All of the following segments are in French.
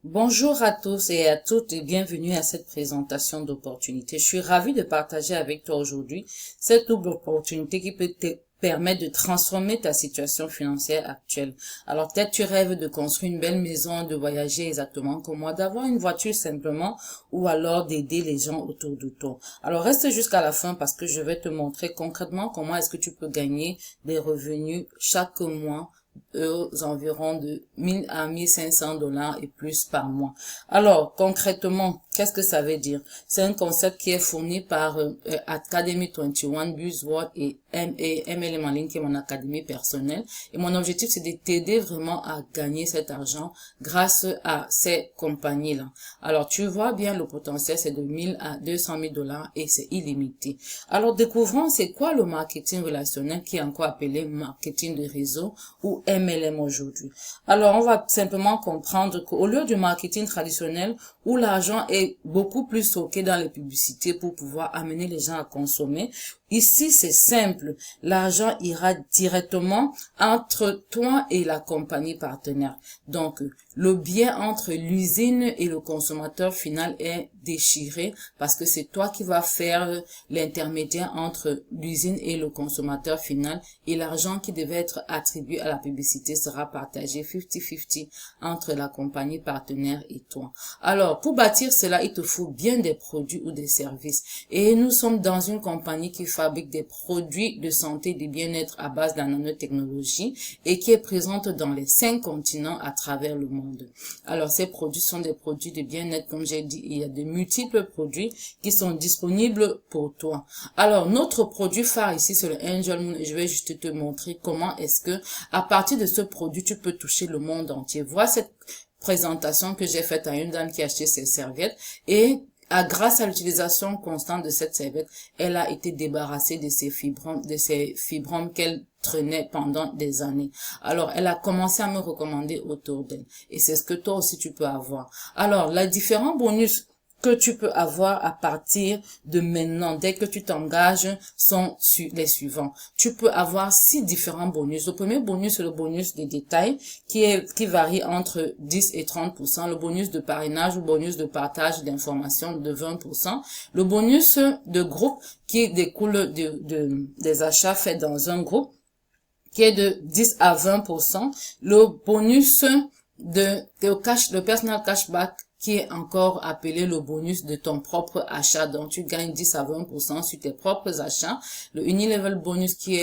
Bonjour à tous et à toutes et bienvenue à cette présentation d'opportunités. Je suis ravie de partager avec toi aujourd'hui cette double opportunité qui peut te permettre de transformer ta situation financière actuelle. Alors peut-être tu rêves de construire une belle maison, de voyager exactement comme moi, d'avoir une voiture simplement ou alors d'aider les gens autour de toi. Alors reste jusqu'à la fin parce que je vais te montrer concrètement comment est-ce que tu peux gagner des revenus chaque mois aux environs de 1000 à 1500 dollars et plus par mois. Alors, concrètement, qu'est-ce que ça veut dire? C'est un concept qui est fourni par Academy 21, Buzzword et MLM en ligne, qui est mon académie personnelle. Et mon objectif, c'est de t'aider vraiment à gagner cet argent grâce à ces compagnies-là. Alors, tu vois bien, le potentiel, c'est de 1000 à 200 000 dollars et c'est illimité. Alors, découvrons c'est quoi le marketing relationnel, qui est encore appelé marketing de réseau ou MLM aujourd'hui. Alors, on va simplement comprendre qu'au lieu du marketing traditionnel où l'argent est beaucoup plus stocké dans les publicités pour pouvoir amener les gens à consommer, ici, c'est simple. L'argent ira directement entre toi et la compagnie partenaire. Donc, le bien entre l'usine et le consommateur final est déchiré parce que c'est toi qui vas faire l'intermédiaire entre l'usine et le consommateur final, et l'argent qui devait être attribué à la publicité sera partagé 50-50 entre la compagnie partenaire et toi. Alors, pour bâtir cela, il te faut bien des produits ou des services. Et nous sommes dans une compagnie qui fabrique des produits de santé et de bien-être à base de la nanotechnologie et qui est présente dans les 5 continents à travers le monde. Alors, ces produits sont des produits de bien-être, comme j'ai dit, il y a de multiples produits qui sont disponibles pour toi. Alors, notre produit phare ici, c'est le Angel Moon, et je vais juste te montrer comment est-ce que, à partir de ce produit, tu peux toucher le monde entier. Vois cette présentation que j'ai faite à une dame qui a acheté ses serviettes et grâce à l'utilisation constante de cette serviette, elle a été débarrassée de ses fibromes qu'elle traînait pendant des années. Alors, elle a commencé à me recommander autour d'elle. Et c'est ce que toi aussi tu peux avoir. Alors, les différents bonus que tu peux avoir à partir de maintenant, dès que tu t'engages, sont les suivants. Tu peux avoir 6 différents bonus. Le premier bonus, c'est le bonus des détails, qui varie entre 10 et 30%. Le bonus de parrainage ou bonus de partage d'informations de 20%. Le bonus de groupe, qui découle des achats faits dans un groupe, qui est de 10 à 20%. Le bonus le personal cashback, qui est encore appelé le bonus de ton propre achat, donc tu gagnes 10 à 20% sur tes propres achats. Le Unilevel bonus, qui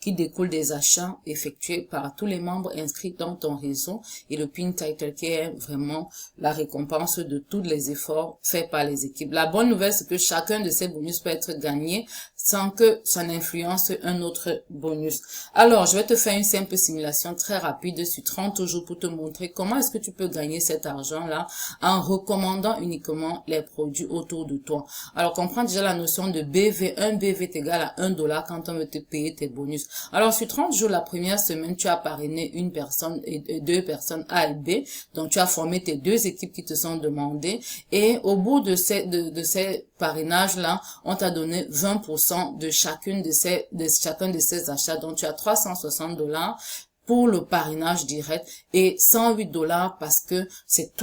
découle des achats effectués par tous les membres inscrits dans ton réseau, et le Pin Title, qui est vraiment la récompense de tous les efforts faits par les équipes. La bonne nouvelle, c'est que chacun de ces bonus peut être gagné sans que ça influence un autre bonus. Alors, je vais te faire une simple simulation très rapide sur 30 jours pour te montrer comment est-ce que tu peux gagner cet argent-là en recommandant uniquement les produits autour de toi. Alors, comprends déjà la notion de BV. Un BV est égal à 1 dollar quand on veut te payer tes bonus. Alors, sur 30 jours, la première semaine, tu as parrainé une personne et 2 personnes A et B. Donc, tu as formé tes 2 équipes qui te sont demandées. Et au bout de ces parrainages-là, on t'a donné 20% de chacun de ces achats. Donc, tu as 360 dollars pour le parrainage direct et 108 dollars parce que c'est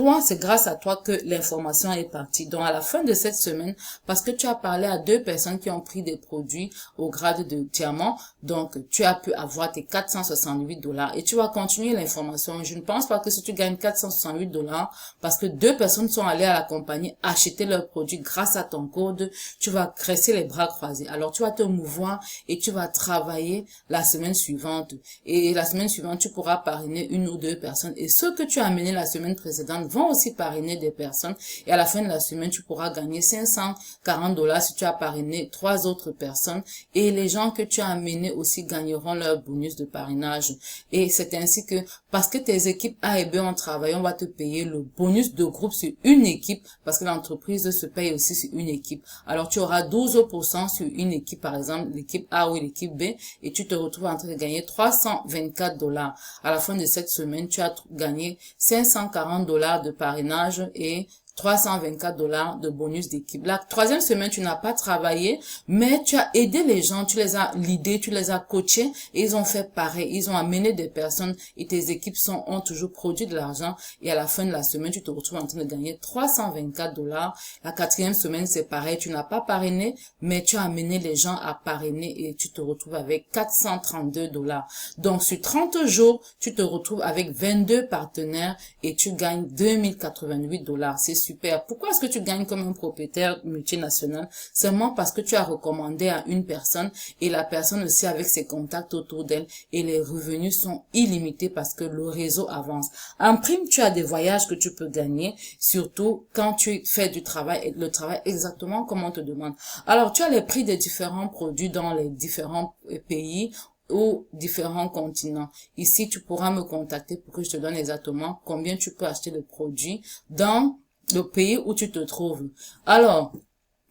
grâce à toi que l'information est partie. Donc, à la fin de cette semaine, parce que tu as parlé à 2 personnes qui ont pris des produits au grade de diamant, donc tu as pu avoir tes 468 dollars et tu vas continuer l'information. Je ne pense pas que si tu gagnes 468 dollars parce que 2 personnes sont allées à la compagnie acheter leurs produits grâce à ton code, tu vas rester les bras croisés. Alors, tu vas te mouvoir et tu vas travailler la semaine suivante. Et la semaine suivante, tu pourras parrainer 1 ou 2 personnes. Et ceux que tu as amenés la semaine précédente vont aussi parrainer des personnes. Et à la fin de la semaine, tu pourras gagner 540 dollars si tu as parrainé 3 autres personnes. Et les gens que tu as amenés aussi gagneront leur bonus de parrainage. Et c'est ainsi que, parce que tes équipes A et B ont travaillé, on va te payer le bonus de groupe sur une équipe, parce que l'entreprise se paye aussi sur une équipe. Alors, tu auras 12% sur une équipe, par exemple, l'équipe A ou l'équipe B, et tu te retrouves en train de gagner 324 dollars. À la fin de cette semaine, tu as gagné 540 dollars de parrainage et $324 de bonus d'équipe. La troisième semaine, tu n'as pas travaillé, mais tu as aidé les gens, tu les as leadés, tu les as coachés et ils ont fait pareil. Ils ont amené des personnes et tes équipes ont toujours produit de l'argent et à la fin de la semaine, tu te retrouves en train de gagner $324. La quatrième semaine, c'est pareil. Tu n'as pas parrainé, mais tu as amené les gens à parrainer et tu te retrouves avec $432. Donc, sur 30 jours, tu te retrouves avec 22 partenaires et tu gagnes $2088. C'est super. Pourquoi est-ce que tu gagnes comme un propriétaire multinational? Seulement parce que tu as recommandé à une personne et la personne aussi avec ses contacts autour d'elle et les revenus sont illimités parce que le réseau avance. En prime, tu as des voyages que tu peux gagner, surtout quand tu fais du travail, le travail exactement comme on te demande. Alors, tu as les prix des différents produits dans les différents pays ou différents continents. Ici, tu pourras me contacter pour que je te donne exactement combien tu peux acheter de produits dans le pays où tu te trouves. Alors,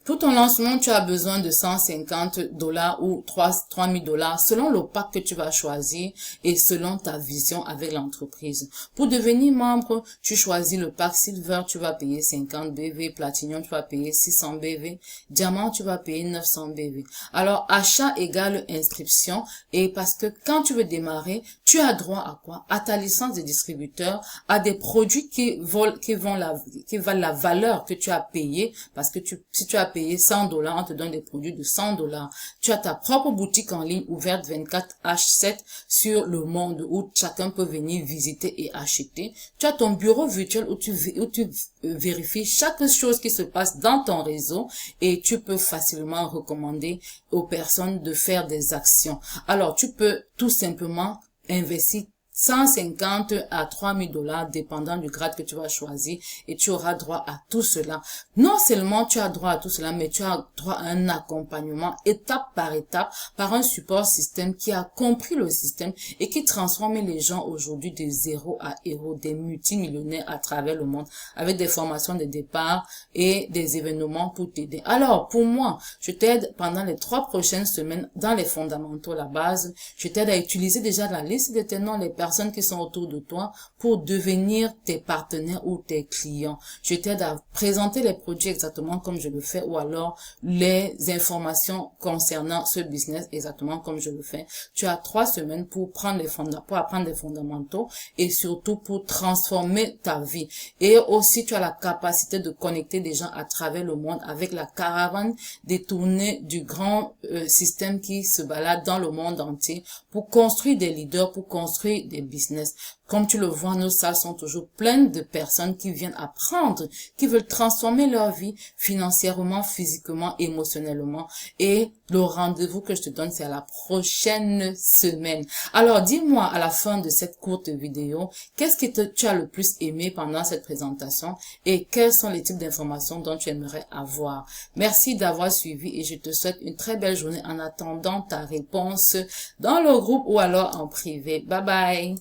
pour ton lancement, tu as besoin de $150 ou $3,000 selon le pack que tu vas choisir et selon ta vision avec l'entreprise. Pour devenir membre, tu choisis le pack Silver, tu vas payer 50 BV, Platinum, tu vas payer 600 BV, Diamant, tu vas payer 900 BV. Alors, achat égale inscription et parce que quand tu veux démarrer, tu as droit à quoi? À ta licence de distributeur, à des produits qui valent la valeur que tu as payée parce que si tu as payé $100, on te donne des produits de $100. Tu as ta propre boutique en ligne ouverte 24/7 sur le monde où chacun peut venir visiter et acheter. Tu as ton bureau virtuel où tu vérifies chaque chose qui se passe dans ton réseau et tu peux facilement recommander aux personnes de faire des actions. Alors, tu peux tout simplement investir 150 à $3,000 dépendant du grade que tu vas choisir et tu auras droit à tout cela. Non seulement tu as droit à tout cela, mais tu as droit à un accompagnement étape par étape par un support système qui a compris le système et qui transforme les gens aujourd'hui de zéro à héros, des multimillionnaires à travers le monde avec des formations de départ et des événements pour t'aider. Alors, pour moi, je t'aide pendant les 3 prochaines semaines dans les fondamentaux, la base. Je t'aide à utiliser déjà la liste de tes noms, les personnes qui sont autour de toi pour devenir tes partenaires ou tes clients. Je t'aide à présenter les produits exactement comme je le fais ou alors les informations concernant ce business exactement comme je le fais. Tu as 3 semaines pour apprendre les fondamentaux et surtout pour transformer ta vie. Et aussi, tu as la capacité de connecter des gens à travers le monde avec la caravane détournée du grand système qui se balade dans le monde entier pour construire des leaders, pour construire des business. Comme tu le vois, nos salles sont toujours pleines de personnes qui viennent apprendre, qui veulent transformer leur vie financièrement, physiquement, émotionnellement. Et le rendez-vous que je te donne, c'est à la prochaine semaine. Alors, dis-moi à la fin de cette courte vidéo, qu'est-ce que tu as le plus aimé pendant cette présentation et quels sont les types d'informations dont tu aimerais avoir. Merci d'avoir suivi et je te souhaite une très belle journée en attendant ta réponse dans le groupe ou alors en privé. Bye bye.